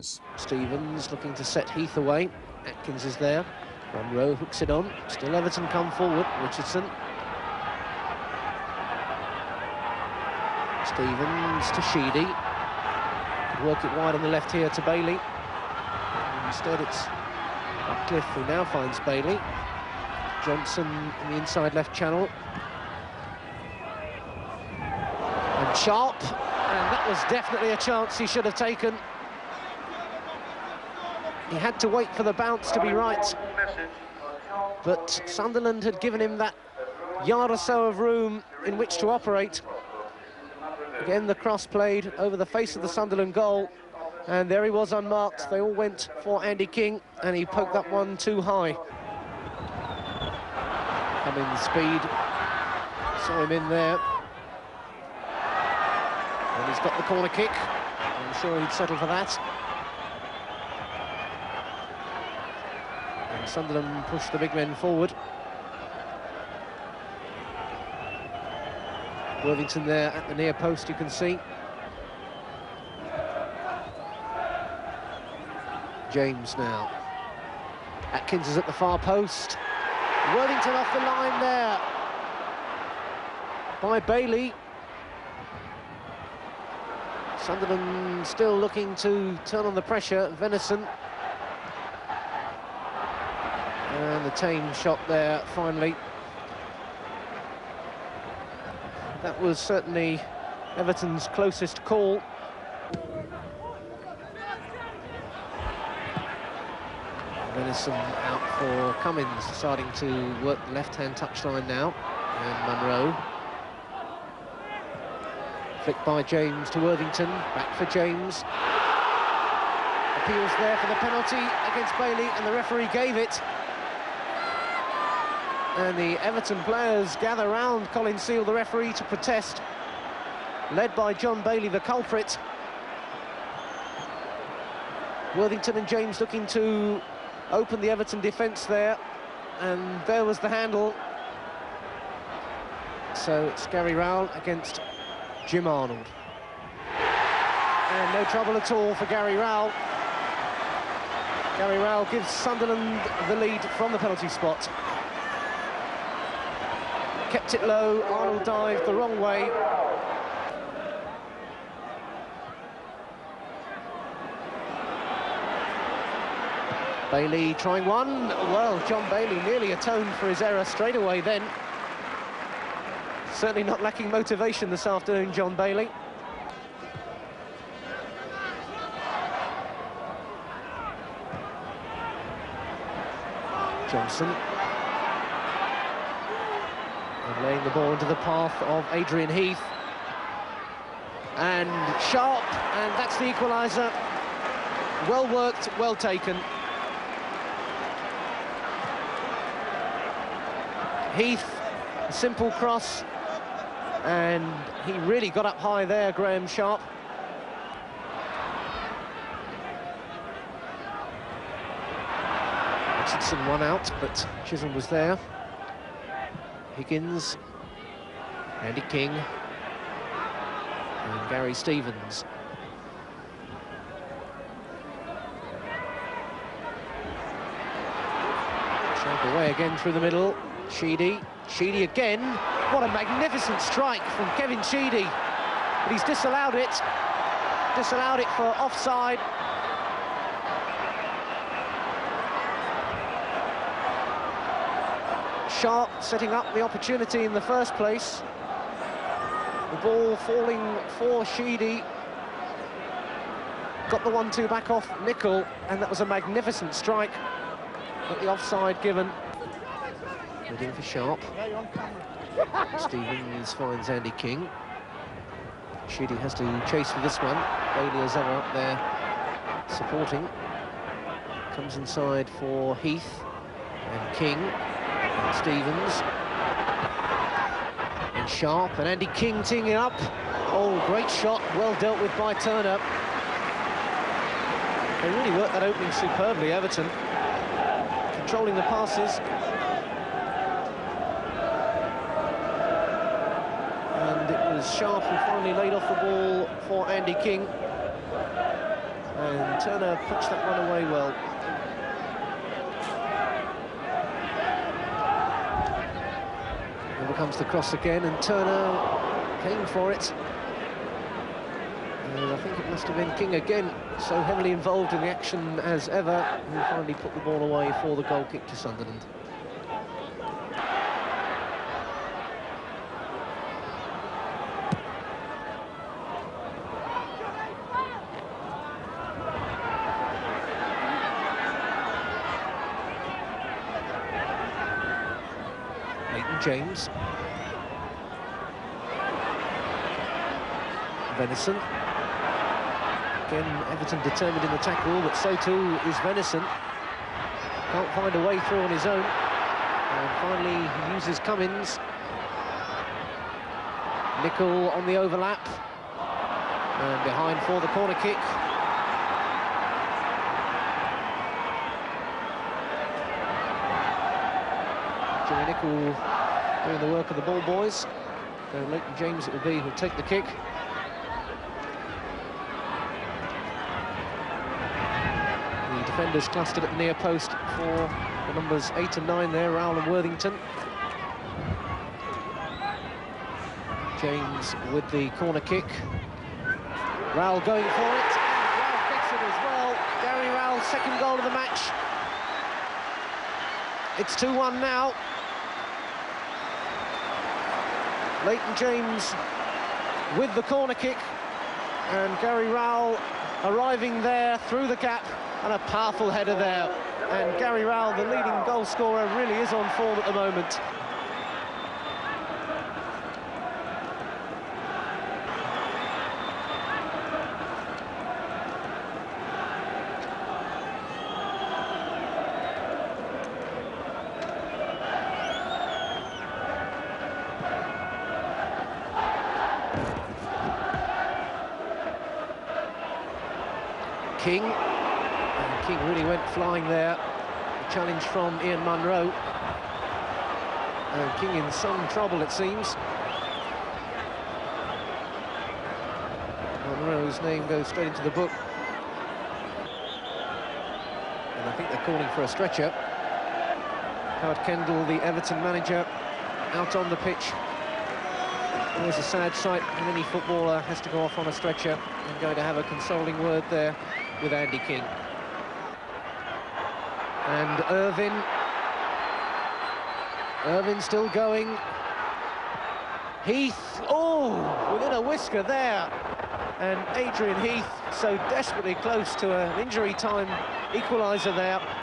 Stevens. Stevens looking to set Heath away. Atkins is there. Munro hooks it on. Still Everton come forward. Richardson. Stevens to Sheedy. Could work it wide on the left here to Bailey. Instead it's Cliff who now finds Bailey. Johnson in the inside left channel. And Sharp. And that was definitely a chance he should have taken. He had to wait for the bounce to be right. But Sunderland had given him that yard or so of room in which to operate. Again, the cross played over the face of the Sunderland goal. And there he was unmarked. They all went for Andy King, and he poked that one too high. Coming speed. Saw him in there. And he's got the corner kick. I'm sure he'd settle for that. And Sunderland pushed the big men forward. Worthington there at the near post, you can see. James now. Atkins is at the far post. Worthington off the line there by Bailey. Sunderland still looking to turn on the pressure. Venison. And the tame shot there, finally. That was certainly Everton's closest call. Venison out for Cummins, deciding to work the left-hand touchline now. And Munro. Flicked by James to Worthington. Back for James. Appeals there for the penalty against Bailey, and the referee gave it. And the Everton players gather round Colin Seal, the referee, to protest. Led by John Bailey, the culprit. Worthington and James looking to open the Everton defence there. And there was the handle. So it's Gary Rowell against Jim Arnold. And no trouble at all for Gary Rowell. Gary Rowell gives Sunderland the lead from the penalty spot. Kept it low, Arnold dived the wrong way. Bailey trying one. Well, John Bailey nearly atoned for his error straight away then. Certainly not lacking motivation this afternoon, John Bailey. Johnson. And laying the ball into the path of Adrian Heath. And Sharp, and that's the equaliser. Well worked, well taken. Heath, a simple cross, and he really got up high there, Graham Sharp. Richardson one out, but Chisholm was there. Higgins, Andy King, and Gary Stevens. Sharp away again through the middle. Sheedy again. What a magnificent strike from Kevin Sheedy. But he's disallowed it. Disallowed it for offside. Sharp setting up the opportunity in the first place. The ball falling for Sheedy. Got the 1-2 back off Nicol, and that was a magnificent strike. But the offside given. Heading for Sharp. Stevens finds Andy King. Sheedy has to chase for this one. Bailey is ever up there supporting. Comes inside for Heath and King and Stevens and Sharp and Andy King teeing it up. Oh, great shot, well dealt with by Turner. They really worked that opening superbly, Everton. Controlling the passes. And it was Sharp who finally laid off the ball for Andy King. And and Turner punched that one away well. Here comes the cross again, and Turner came for it. And I think it must have been King again, so heavily involved in the action as ever, who finally put the ball away for the goal kick to Sunderland. James. Venison. Again, Everton determined in the tackle, but so too is Venison. Can't find a way through on his own. And finally, he uses Cummins. Nicol on the overlap. And behind for the corner kick. Jimmy Nicol doing the work of the ball boys. So Leighton James it will be who'll take the kick. The defenders clustered at the near post for the numbers 8 and 9 there, Rowell and Worthington. James with the corner kick. Rowell going for it, and Rowell gets it as well. Gary Rowell's second goal of the match. It's 2-1 now. Leighton James with the corner kick, and Gary Rowell arriving there through the gap, and a powerful header there. And Gary Rowell, the leading goal scorer, really is on form at the moment. King, and King really went flying there. A challenge from Ian Munro. And King in some trouble, it seems. Munro's name goes straight into the book. And I think they're calling for a stretcher. Howard Kendall, the Everton manager, out on the pitch. Always a sad sight when any footballer has to go off on a stretcher, and going to have a consoling word there with Andy King. And Irvin still going. Heath, oh, within a whisker there. And Adrian Heath so desperately close to an injury time equaliser there.